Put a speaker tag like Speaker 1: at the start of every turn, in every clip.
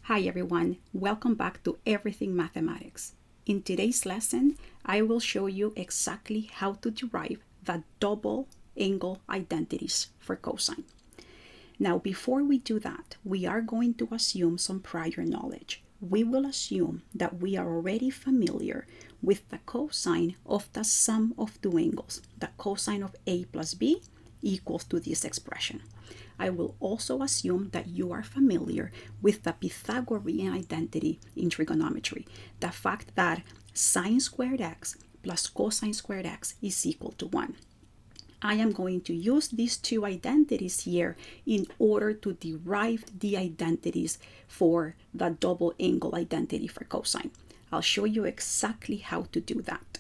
Speaker 1: Hi everyone, welcome back to Everything Mathematics. In today's lesson, I will show you exactly how to derive the double angle identities for cosine. Now, before we do that, we are going to assume some prior knowledge. We will assume that we are already familiar with the cosine of the sum of two angles. The cosine of A plus B equals to this expression. I will also assume that you are familiar with the Pythagorean identity in trigonometry, the fact that sine squared x plus cosine squared x is equal to 1. I am going to use these two identities here in order to derive the identities for the double angle identity for cosine. I'll show you exactly how to do that.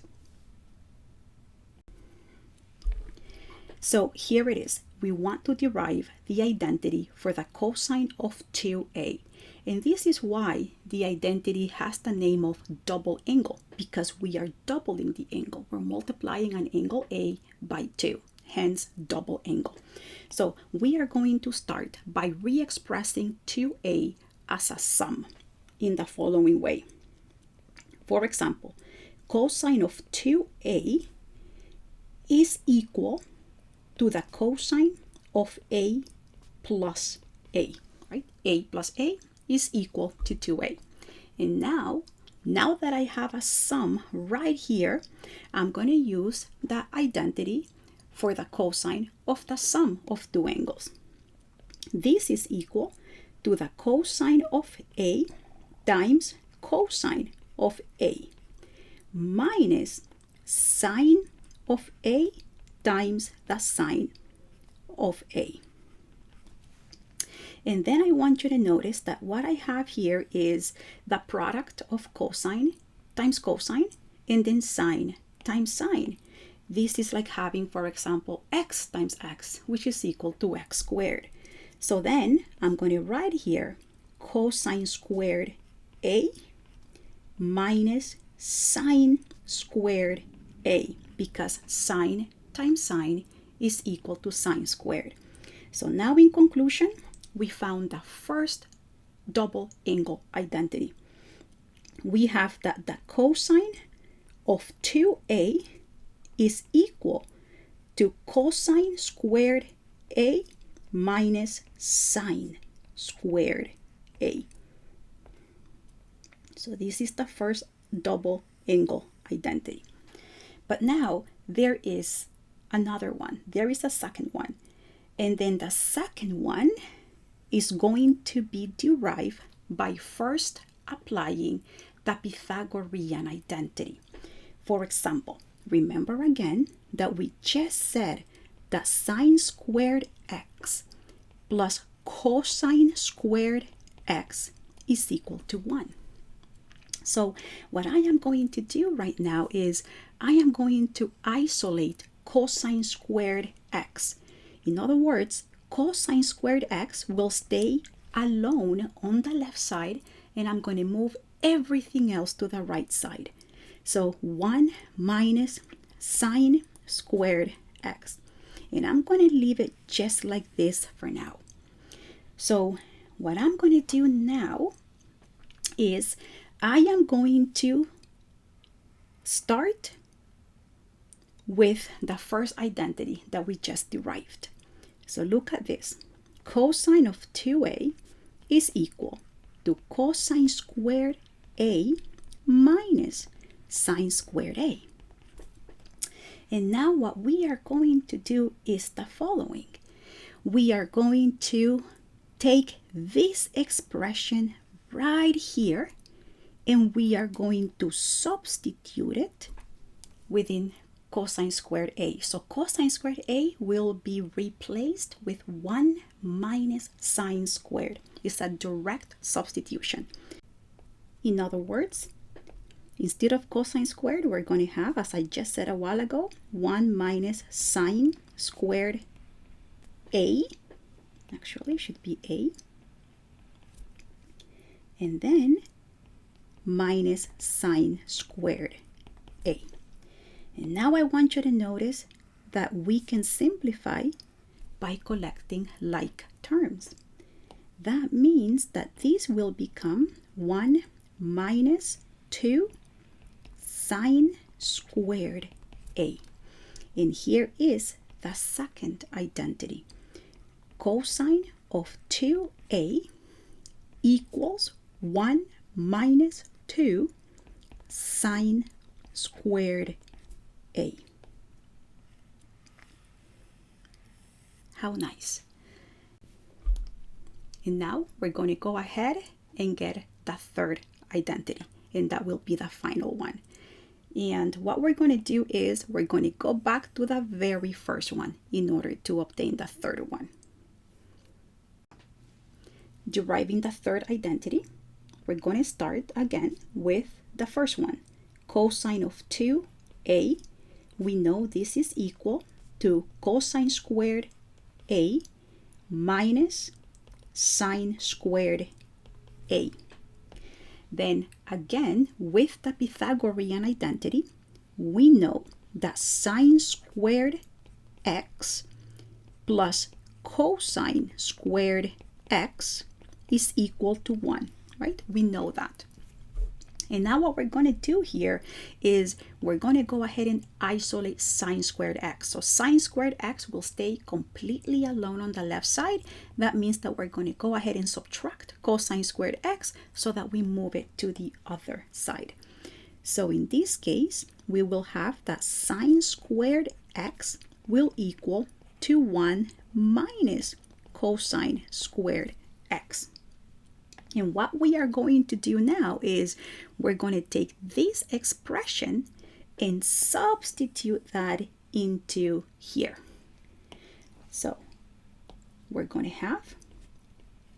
Speaker 1: So here it is. We want to derive the identity for the cosine of 2a. And this is why the identity has the name of double angle, because we are doubling the angle. We're multiplying an angle A by 2, hence double angle. So we are going to start by re-expressing 2a as a sum in the following way. For example, cosine of 2a is equal to the cosine of a plus a, right? A plus a is equal to 2a. And now that I have a sum right here, I'm going to use the identity for the cosine of the sum of two angles. This is equal to the cosine of a times cosine of a minus sine of a times the sine of a. And then I want you to notice that what I have here is the product of cosine times cosine and then sine times sine. This is like having, for example, x times x, which is equal to x squared. So then I'm going to write here cosine squared a minus sine squared a, because sine times sine is equal to sine squared. So now in conclusion, we found the first double angle identity. We have that the cosine of 2a is equal to cosine squared a minus sine squared a. So this is the first double angle identity. But now there is another one. There is a second one. And then the second one is going to be derived by first applying the Pythagorean identity. For example, remember again that we just said that sine squared x plus cosine squared x is equal to 1. So what I am going to do right now is I am going to isolate cosine squared x. In other words, cosine squared x will stay alone on the left side, and I'm going to move everything else to the right side. So 1 minus sine squared x. And I'm going to leave it just like this for now. So what I'm going to do now is I am going to start with the first identity that we just derived. So look at this. Cosine of 2a is equal to cosine squared a minus sine squared a. And now what we are going to do is the following. We are going to take this expression right here, and we are going to substitute it within cosine squared a. So cosine squared a will be replaced with 1 minus sine squared. It's a direct substitution. In other words, instead of cosine squared, we're going to have, as I just said a while ago, 1 minus sine squared a. Actually, it should be a. And then minus sine squared a. And now I want you to notice that we can simplify by collecting like terms. That means that this will become 1 minus 2 sine squared A. And here is the second identity. Cosine of 2A equals 1 minus 2 sine squared A. How nice. And now we're going to go ahead and get the third identity, and that will be the final one. And what we're going to do is we're going to go back to the very first one in order to obtain the third one. Deriving the third identity, we're going to start again with the first one. Cosine of 2A, we know this is equal to cosine squared A minus sine squared A. Then again, with the Pythagorean identity, we know that sine squared x plus cosine squared x is equal to 1, right? We know that. And now what we're going to do here is we're going to go ahead and isolate sine squared x. So sine squared x will stay completely alone on the left side. That means that we're going to go ahead and subtract cosine squared x so that we move it to the other side. So in this case, we will have that sine squared x will equal to 1 minus cosine squared x. And what we are going to do now is we're going to take this expression and substitute that into here. So we're going to have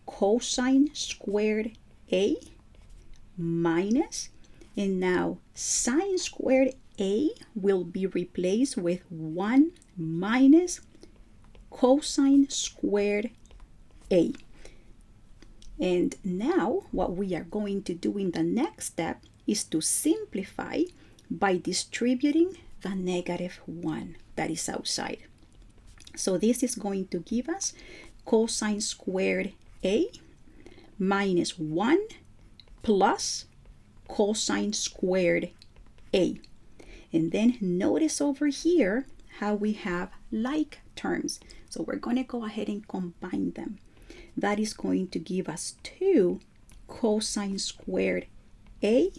Speaker 1: cosine squared A minus, and now sine squared A will be replaced with 1 minus cosine squared A. And now what we are going to do in the next step is to simplify by distributing the -1 that is outside. So this is going to give us cosine squared A minus 1 plus cosine squared A. And then notice over here how we have like terms. So we're going to go ahead and combine them. That is going to give us 2 cosine squared A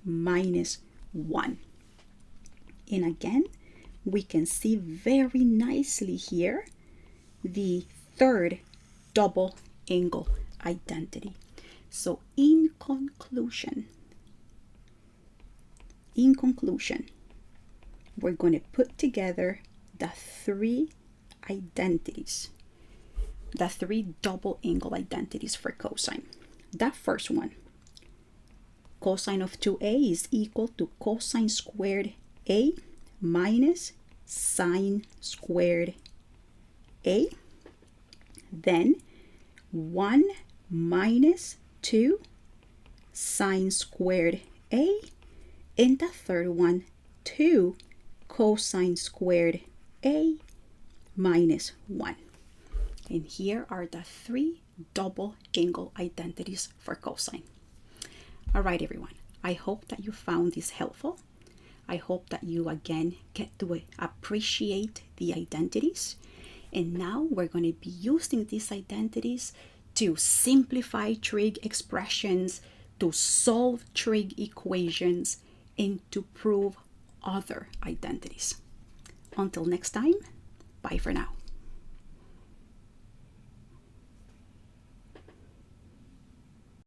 Speaker 1: minus 1. And again, we can see very nicely here the third double angle identity. So in conclusion, we're going to put together the 3 identities, the 3 double angle identities for cosine. That first one, cosine of 2A is equal to cosine squared A minus sine squared A. Then 1 minus 2 sine squared A. And the third one, 2 cosine squared A minus 1. And here are the 3 double angle identities for cosine. All right, everyone. I hope that you found this helpful. I hope that you again get to appreciate the identities. And now we're going to be using these identities to simplify trig expressions, to solve trig equations, and to prove other identities. Until next time, bye for now.